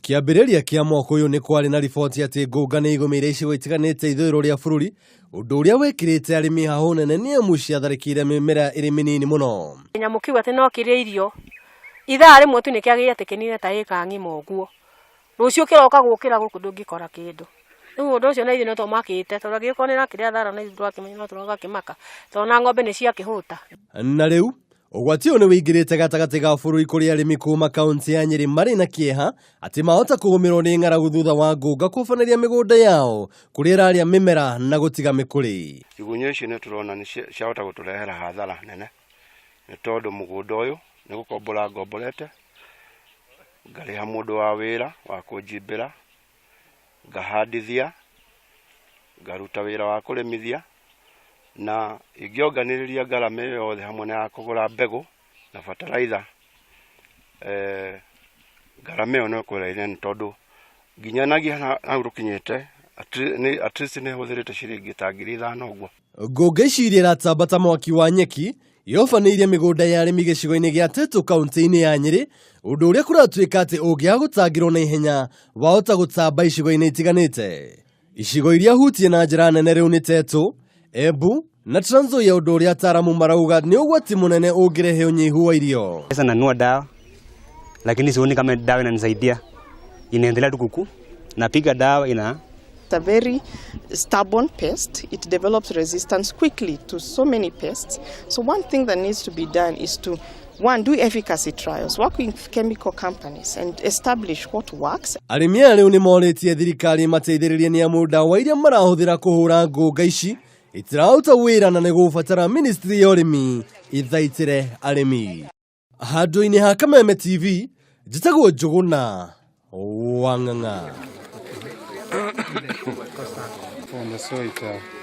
Kiambĩrĩria kĩa mwaka ũyũ nĩ kwarĩ na riboti atĩ ngũnga nĩ igũmĩire icigo itiganĩte ithũĩro rĩa bũrũri, ũndũ ũrĩa wekĩrĩte arĩmi hahũ nene nĩ amu ciatharĩkĩire mĩmera ĩrĩ mĩnini mũno. Nyamũ kiuga atĩ no kĩrĩe irio ithaa rĩmwe tu nĩkĩagĩrĩire atĩ kĩnine ta ĩka ng'ima ũguo, rũciũ kĩroka gũkĩra gũkũ ndũngĩkora kĩndũ. Rĩu ũndũ ũcio na ithuĩ no tũmakĩte tondũ angĩkorwo nĩ rakĩrĩa thara na ithuĩ twakĩmenya no tũrakĩmaka tondũ na ng'ombe nĩ ciakĩhũta. Na rĩu ũgwati ũyũ nĩ wĩingĩrĩte gatagatĩ ga bũrũri kũrĩ arĩmi kuma kaunti ya Nyeri marĩ na kĩeha atĩ mahota kũgũmĩrwo nĩ ng'aragu thutha wa ngũnga kũbanĩria mĩgũnda yao kũrĩa ĩrarĩa mĩmera na gũtiga mĩkũrĩ. Igunyũ ici nĩ tũrona nĩ ciahota gũtũrehera hathara nene nĩ tondũ mũgũnda ũyũ nĩ gũkombora ngomborete, ngarĩha mũndũ wa wĩra wa kũnjimbĩra, ngahandithia, ngaruta wĩra wa kũrĩmithia, na ingĩonganĩrĩria ngarama ĩyo yothe hamwe na ya kũgũra mbegũ na fertilizer, ngarama ĩyo no ĩkũraine nĩ tondũ nginyanagia hau rũkinyĩte at least nĩ hũthĩrĩte ciringi ta 5,000 ũguo. Ngũnga ici iria iratambata mwaki wa nyeki yobanĩirie mĩgũnda ya arĩmi gĩcigo-inĩ gĩa Tetu kaunti-inĩ ya Nyeri, ũndũ ũrĩa kũratuĩka atĩ ũngĩaga gũtangĩrwo na ihenya wahota gũtamba icigo-inĩ itiganĩte. Icigo iria hutie na njĩra nene rĩu nĩ Tetu, Embu na Trans Nzoia, ũndũ ũrĩa ataaramu marauga nĩ ũgwati mũnene ũngĩrehe ũnyihu wa irio. Sasa nanunua dawa lakini sioni kama dawa inanisaidia, inaendelea tu kuku, napiga dawa It's a very stubborn pest. It develops resistance quickly to so many pests. So one thing that needs to be done is to, one, do efficacy trials, work with chemical companies and establish what works. Arĩmi aya rĩu nĩ morĩtie thirikari mateithĩrĩrie nĩ amu ndawa iria marahũthĩra kũhũra ngũnga ici itiraruta wĩra na nĩ gũbatara ministry ya ũrĩmi ithaitĩre arĩmi. Handũ-inĩ ha Kameme TV, njĩtagwo Njũgũna wa Ng'ang'a.